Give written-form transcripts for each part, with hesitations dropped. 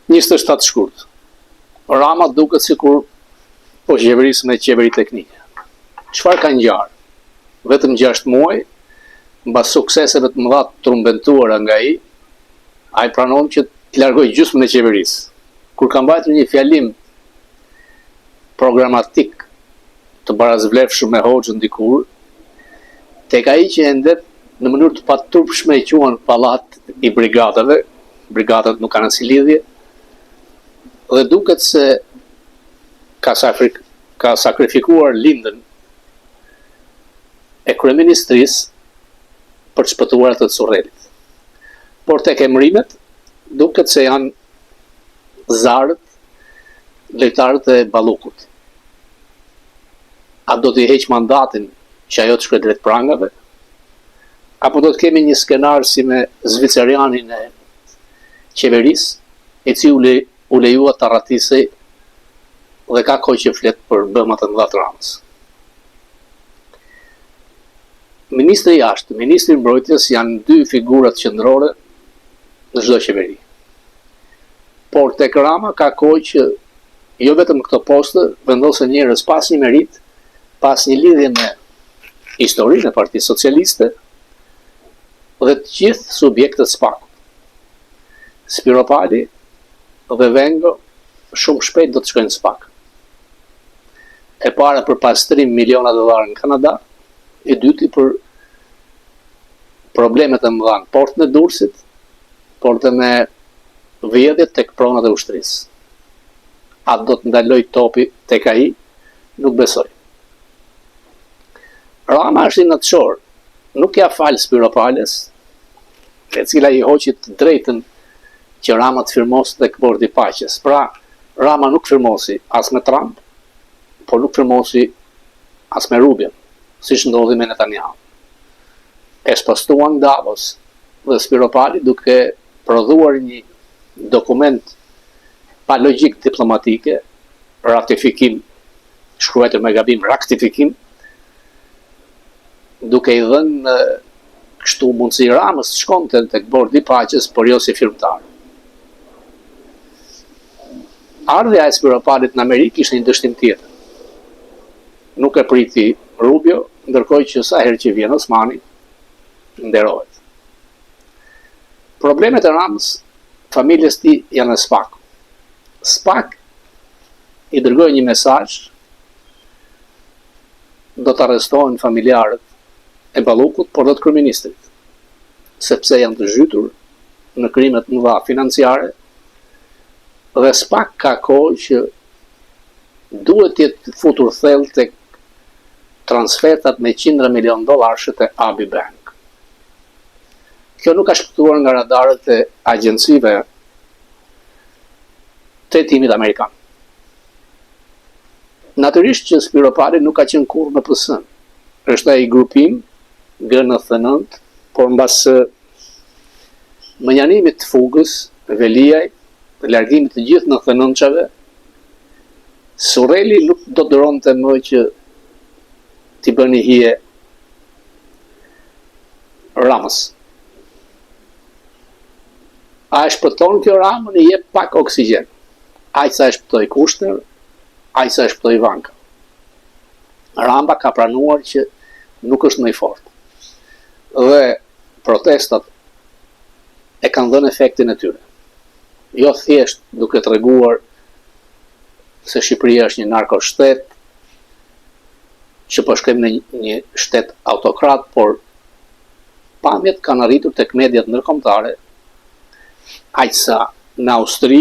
27 shkurt. Rama duket sikur po qeveris me qeveri teknike. Çfarë ka ngjarë? Vetëm 6 muaj, mbas sukseseve të mëdha të trumbentuara nga ai pranon që të largojë gjysmën e qeverisë. Kur ka mbajtur një fjalim programatik të barazvlefshëm me Hoxhën dikur, tek ai që ende në mënyrë të paturpshme e quan pallat i brigadave, brigadat nuk kanë asnjë lidhje, dhe duket se ka sakrifikuar lindën e kryeministrisë për të shpëtuar atë të Surrelit. Por tek emrimet, duket se janë zarët, lejtarët e Ballukut. A do t'i heq mandatin që ajo të shkojë drejt prangave? Apo do të kemi një skenar si me Zvicerianin e qeverisë, i cili u lejua të arratisej dhe ka kohë që flet për bëmat e mëdha të Ramës. Ministri i jashtë, ministri i mbrojtjes janë dy figurat qendrore në çdo qeveri. Por tek Rama ka kohë që jo vetëm këto poste vendosen njerëz pas një merit, pas një lidhje me historinë e Partisë Socialiste dhe të gjithë subjektët SPAK. Spiro Pali dhe Vengo shumë shpejt do të shkojnë SPAK. E para për pastrim miliona dollarë në Kanada, e dyti për problemet e mëdha në portën e Durrësit, por dhe me vjedhjet tek pronat e ushtrisë. A do të ndaloj topi tek ai? Nuk besoj. Rama është i natëshor, nuk ja fal Spiro Palës, e cila i hoqi të drejtën që Rama të firmosi tek Bordi i Paqes. Pra, Rama nuk firmosi as me Trump, por nuk firmosi as me Rubio, siç ndodhi me Netanyahu. E spostuan Davos dhe Spiro Pali duke prodhuar një dokument pa logjik diplomatike, ratifikim, shkruar me gabim, raktifikim, duke i dhënë kështu mundësi Ramës të shkonte tek Bordi i Paqes, por jo si firmtar. Ardhja e Spiro Palit në Amerikë ishte një dështim tjetër. Nuk e priti Rubio, ndërkohë që sa herë që vjen Osmani, nderohet. Problemet e Ramës, familjes tij janë në SPAK. SPAK i dërgoi një mesazh, do të arrestohen familjarët e Ballukut, por do të kryeministrit, sepse janë të zhytur në krimet mëdha financiare, dhe SPAK ka kohë që duhet të jetë futur thellë tek transfertat me $100 milion te Abi Bank. Kjo nuk ka shpëtuar nga radarët e agjencive të hetimit amerikan. Natyrisht që Spiro Pali nuk ka qenë kurrë në PS. Është ai grupim G99, por mbas mënjanimit të fugës, Veliaj, të largimit të gjithë 99-çave, Surreli nuk do dëronte më që t'i bëni hije Ramës. A e shpëton kjo Ramën, i jep pak oksigjen. Aq sa e shpëtoi Kushner, aq sa e shpëtoi Ivanka. Rama ka pranuar që nuk është më i fortë. Dhe protestat e kanë dhënë efektin e tyre. Jo thjesht duke treguar se Shqipëria është një narkoshtet, që po shkojmë në një shtet autokrat, por pamjet kanë arritur tek mediat ndërkombëtare, aq sa në Austri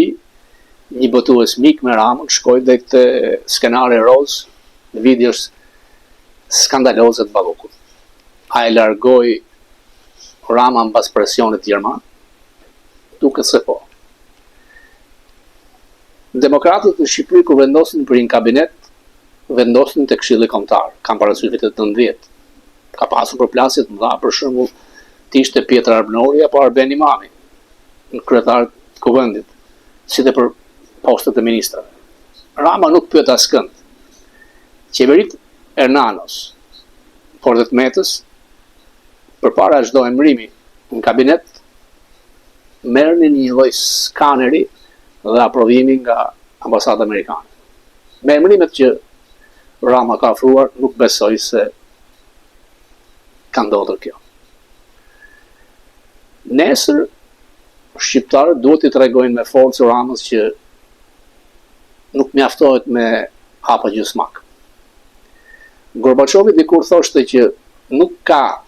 një botues mik me Ramën shkoi dhe të skenare roz në videos skandaloze të Ballukut. A e largoi Rama mbas presionit gjerman? Duket se po. Demokratët në Shqipëri kur vendosin për një kabinet, vendosin të Këshilli Kombëtar, kam parasysh vitet 90. Ka pasur përplasje të mëdha, për shembull, të ishte Pjetra Arbnori apo Arben Imami, në kryetar të kuvendit, si dhe për postet e ministrave. Rama nuk pyet askënd. Qeverit Ernanos, por dhe të Metës, përpara çdo emërimi në kabinet, merrnin një lloj skaneri dhe aprovimi nga ambasada amerikane. Me emërimet që Rama ka ofruar, nuk besoj se ka ndodhur kjo. Nesër, shqiptarët duhet të tregojnë me forcë Ramës që nuk mjaftohet me hapa gjysmak. Gorbaçovi dikur thoshte që nuk ka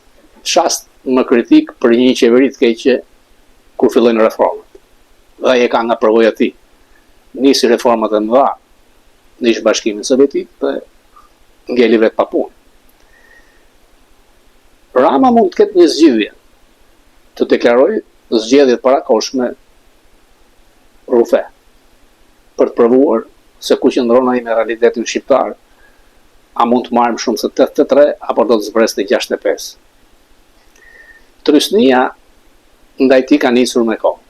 çast më kritik për një qeveri të keqe kur fillojnë reformat. Dhe ai e ka nga përvoja e tij. Nisi reformat e mëdha në ish Bashkimin Sovjetik dhe ngeli vetë pa punë. Rama mund të ketë një zgjidhje të deklarojë zgjedhjet parakoshme rufe për të provuar se ku qëndron ai me realitetin shqiptar, a mund të marrim shumë se 83 apo do të zbresë 65. Trysnia ndaj tij ka nisur me kohë.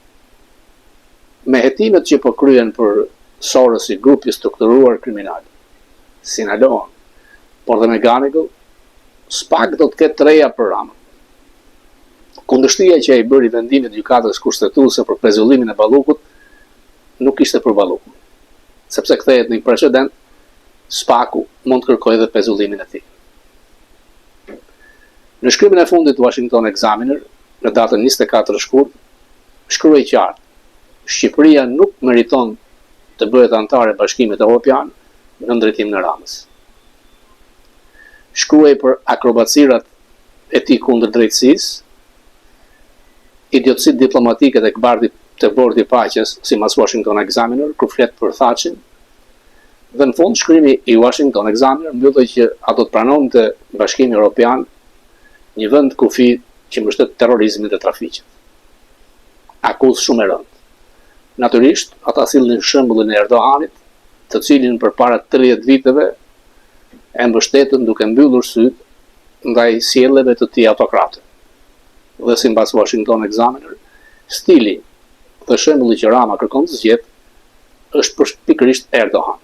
Me hetimet që po kryen për Sorosi, grupi strukturuar kriminal, Sinaloa, por dhe me Ganigel, s'pak do të ketë reja për Ramën. Kundërshtia që ai bëri vendimit gjykatës kushtetuese për pezullimin e Ballukut nuk ishte për Ballukun, sepse kthehet në një precedent, s'paku mund të kërkojë edhe pezullimin e tij. Në shkrimin e fundit të Washington Examiner, në datën 24 shkurt, shkruaj qartë: Shqipëria nuk meriton të bëhet antare e Bashkimit Evropian në ndërtim në Ramës. Shkruaj për akrobacirat e tij kundër drejtësisë, idiotësitë diplomatike dhe këbardi të bordi paqes, sipas Washington Examiner, kur flet për Thatchin, dhe në fund shkrimi i Washington Examiner mbyllej që ato të pranonte Bashkimi Evropian një vend kufi që mbështet terrorizmin dhe trafiqin. Akuzë shumë e rëndë. Natyrisht, ata sillnin shembullin e Erdoganit, të cilin përpara 30 viteve e mbështetën duke mbyllur sytë ndaj sjelljeve të tij autokrate. Dhe sipas Washington Examiner, stili dhe shembulli që Rama kërkon të zgjedhë është pikërisht Erdogan.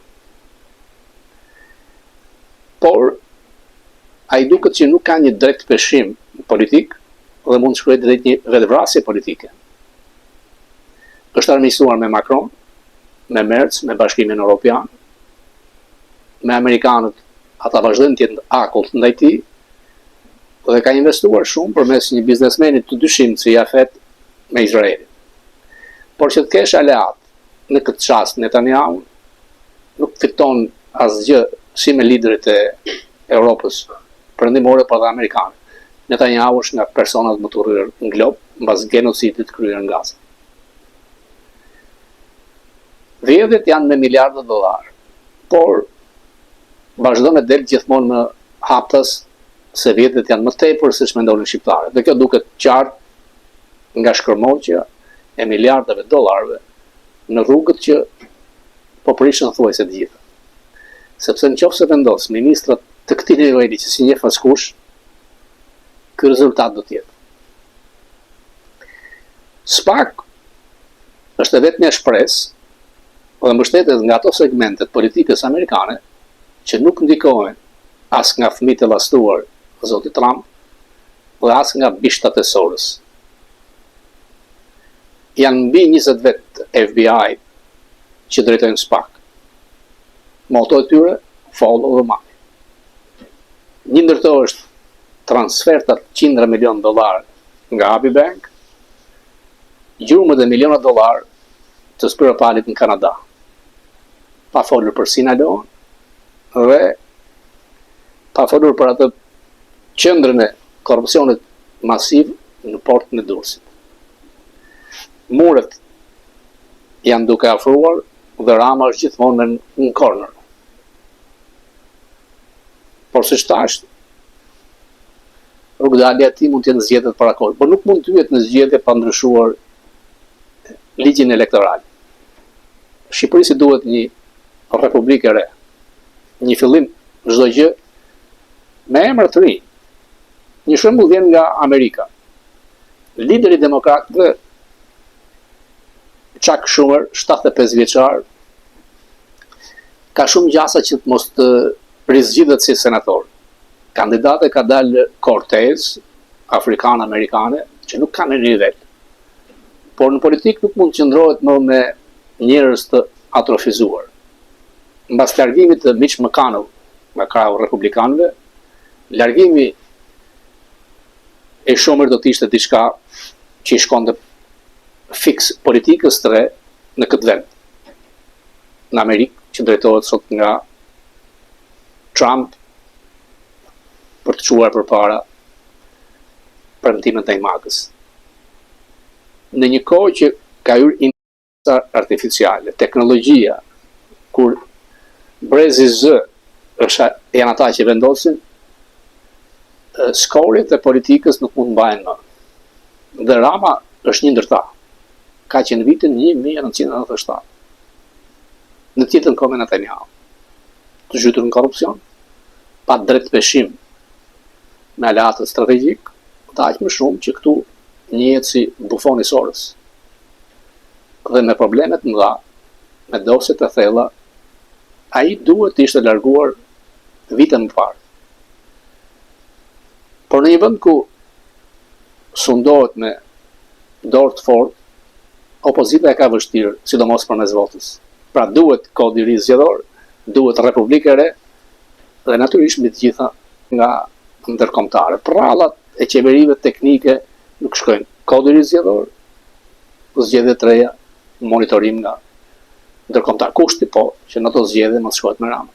Por ai duket që nuk ka një drejt peshim politik dhe mund të shkruajë drejt një vetvrasje politike. Është armiqësuar me Macron, me Merz, me Bashkimin Evropian, me amerikanët, ata vazhdojnë të jenë akullt ndaj tij, dhe ka investuar shumë përmes një biznesmeni të dyshimit si Jafet me Izraelin. Por që të kesh aleat në këtë çast Netanyahu nuk fiton asgjë si me liderit e Europës perëndimore por dhe amerikane. Netanyahu është nga personat më të rryer në glob mbas genocidit kryer në Gaza. Vjedhjet janë me miliarda dollar, por vazhdon të del gjithmonë në haptas se vjedhjet janë më tepër se ç'mendonin shqiptarët. Dhe kjo duket qartë nga shkërmoqja e miliardave dollarëve në rrugët që po prishën thuajse të gjitha. Sepse nëse vendos ministrat të këtij niveli që si njeh askush, ky rezultat do të jetë. SPAK është vetëm një shpresë dhe mbështetet nga ato segmentet politikës amerikane që nuk ndikohen as nga fëmijët e llastuar zoti Trump dhe as nga bishtat e Soros. Janë mbi 20 vetë FBI që drejtojnë SPAK. Moto e tyre, follow the money. Një ndër to është transfertat $100 milion nga Abbey Bank, gjurmët e miliona dollar të Spiropalit në Kanada, pa folur për Sinaloa dhe pa folur për atë qendrën e korrupsionit masiv në portin e Durrësit. Muret janë duke afruar dhe Rama është gjithmonë në corner. Por siç thash, rrugdalja e tij mund të jenë zgjedhjet para kohës, por nuk mund të hyet në zgjedhje pa ndryshuar ligjin elektoral. Shqipërisë duhet një republikë e re, një fillim çdo gjë me emër të ri. Një shembull vjen nga Amerika. Lideri demokratëve Chuck Schumer, 75 vjeçar, ka shumë gjasa që të mos të rizgjidhet si senator. Kandidate ka dalë Cortez, afrikan-amerikane, që nuk kanë një nivel. Por në politik nuk mund të qëndrohet më me njerëz të atrofizuar. Mbas largimit të Mitch McConnell nga krau republikanëve, largimi e Schumer do të ishte diçka që i shkonte fiks politikës të re në këtë vend. Në Amerikë, që drejtohet sot nga Trump për të çuar përpara premtimet e magës. Në një kohë që ka hyrë inteligenca artificiale, teknologjia, kur brezi Z janë ata që vendosin, skorit e politikës nuk mund mbahen më. Dhe Rama është një ndër ta. Ka që në vitin 1997. Në tjetër kohë me Netanyahu. Të zhytur në korrupsion, pa drejt peshim me aleatët strategjik, të aq më shumë që këtu njihet si bufoni Soros. Dhe me problemet mëdha, me dosjet e thella, ai duhet të ishte larguar vite më parë. Por në një vend ku sundohet me dorë të fortë, opozita e ka vështirë, sidomos përmes votës. Pra duhet kodi i ri zgjedhor, duhet Republikë e re dhe natyrisht mbi të gjitha nga ndërkombëtare. Prallat e qeverive teknike nuk shkojnë. Kodi i ri zgjedhor, zgjedhje të reja, monitorim nga ndërkombëtar. Kushti po që në ato zgjedhje mos shkohet me Rama.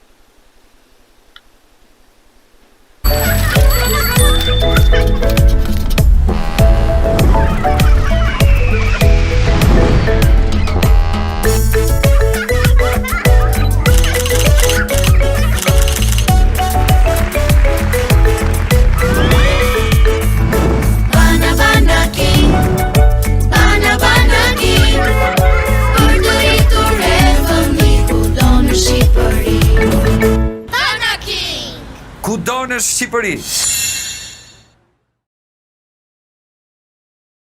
Kudo në Shqipëri.